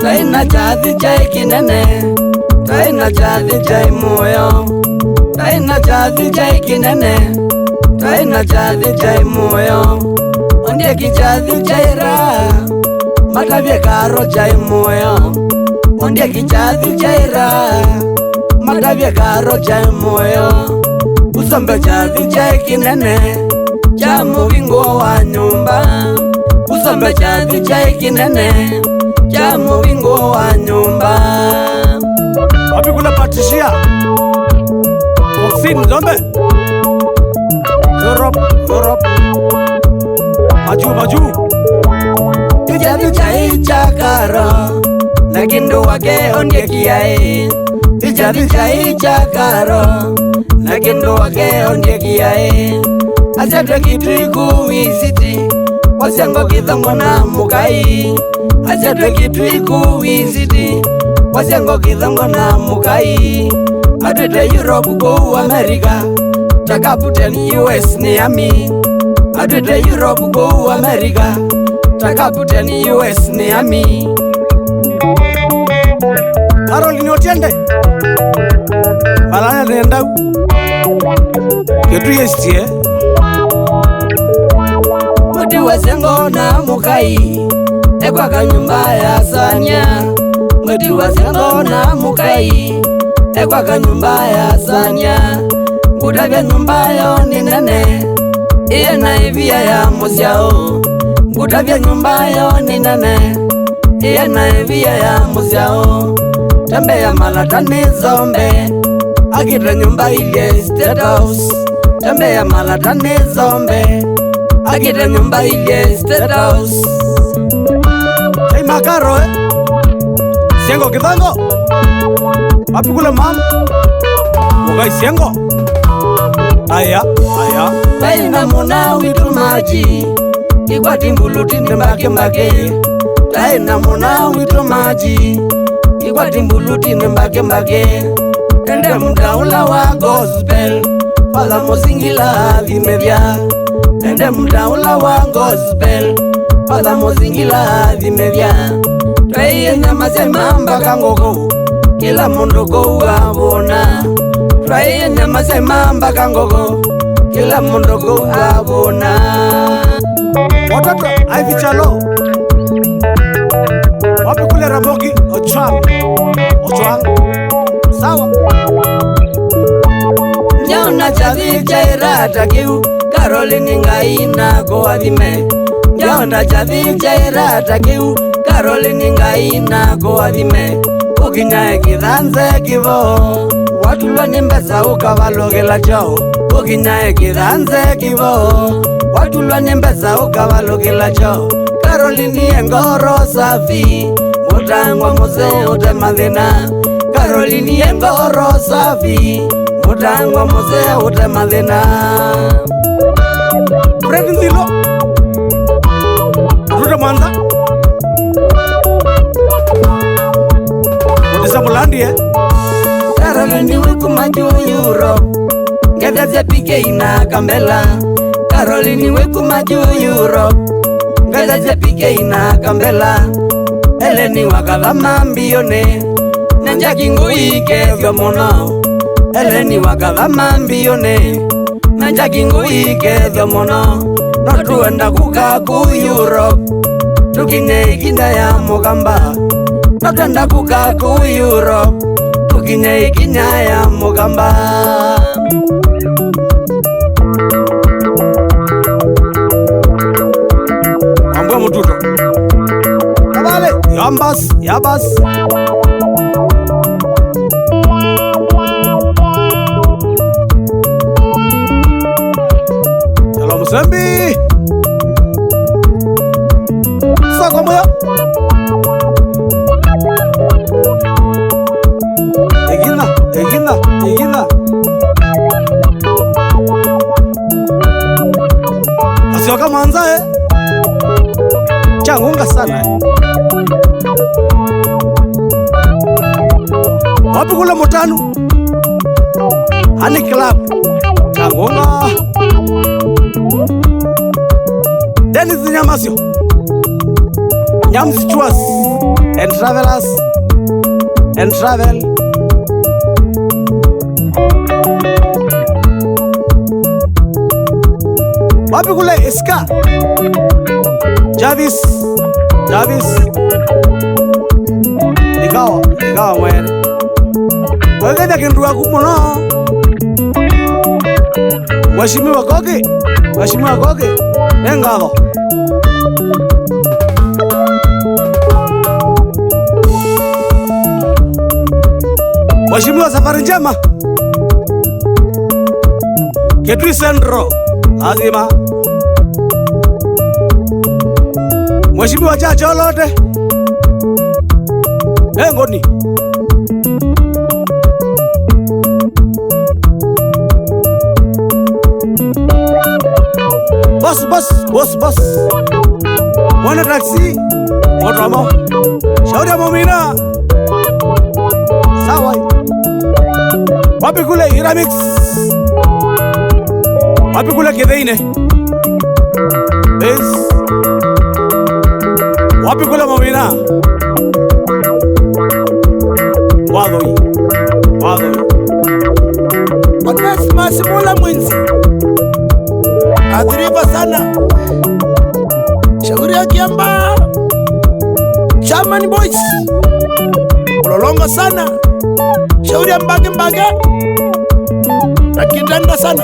Taina chathi chai kinene, taina chathi chai moyo, taina chathi chai kinene, taina chathi chai moyo, ondie kichathi chai ra, matavye karo chai moyo, ondie kichathi chai ra, matavye karo chai moyo, usombe chathi chai kinene, cha muvingo wa nyumba, usombe chathi chai kinene, cha muvingo wa nyumba. Wapi kula patishia Foxin Zombe Europe Maju Ijathi chai chakaro Nakindu wake ondie kiai. Ijathi chai chakaro Nakindu wake ondie kiai. Asetwe kitwiku wisiti Wasiango kithongo na mukai. Asetwe kitwiku wisiti Wasiango kithongo na mukai. Atwete Europe go America Takaputen US ni ami. Atwete Europe go America Takaputen US ni ami. Caroline Otiende Malaya nenda Ketu yestie Mudi wasengo na mukai Ekwa kanyumba ya sanya. Mudi wasengo na mukai Ekwa kanyumba ya sanya. Ngutavya nyumba yo ni nene Iye na ivia ya musiao. Ngutavya nyumba yo ni nene Iye na ivia ya musiao. Tembe ya malatani zombe Akita nyumba ile State House. Tembe ya malatani zombe Akita nyumba ile State House. Hey makaro Siengo kithongo Wapi kula mam Mugai siengo Aya Taina muna witu maji Kikwa timbuluti mbake mbake. Taina muna witu maji Kikwa timbuluti mbake mbake. Tende mdaula wa gospel Fala mosingila vimevya. Tende mdaula wa gospel Fala mosingila vimevya. Twaiye nyama sema mbaka ngoko Kila mundu kuwabona. Twaiye nyama sema mbaka ngoko Kila mundu kuwabona. Watoto aivichalo Wapi kule Ramogi Ochwang Sawa Nyaona chathi chaira takiu Caroline ngai na koathime. Nyaona chathi chaira takiu Caroline ngai na koathime. Ukinyae kithanze kivo Watulwa ni mbesa ukavalogela chao. Ukinyae kithanze kivo Watulwa ni mbesa ukavalogela chao. Caroline engoro safi Mutangwa mose utemathina. Caroline engoro safi Mutangwa mose utemathina. Fred Nzilo Ruta Mwanza Udisa Mulandi Caroline wekumaju Europe Ngedeze pike ina kambela. Caroline wekumaju Europe Ngedeze pike ina kambela. Eleni wakavama mbione Nanjaki nguike vyo mono. Eleni wakavama mbione Nanjaki nguike vyo mono. Notuenda kuka ku Europe Tukine ikinda ya mugamba. Notuenda kuka ku Europe Tukine ikinya ya mugamba. Ambwa mututo Kabale Yabas Hello Musembi Sako moyo Egina Asioka Mwanza Changunga sana Wapi kule Mutanu? Hani Club Changonga. Dennis Nyamasio, Nyamsi Chuas and Travelers and Travel. Wapi kule Iska? Javis Likawa mwere wegenda kindua kumuno. Washimiwa koge engago. Washimiwa safari njema. Ketui Sendro azima. Washimiwa chacho lote engoni. Boss Mwana taxi Motomo Shauri ya Momina. Sawa. Wapi kule Iramix? Wapi kule Kiveine? Base. Wapi kule Momina? Wadoi Onesimus Mula Mwinzi adhiriva sana. Shauri ya Kiamba Chairman Boys ulolonga sana. Shauri ya Mbage na kitanda sana.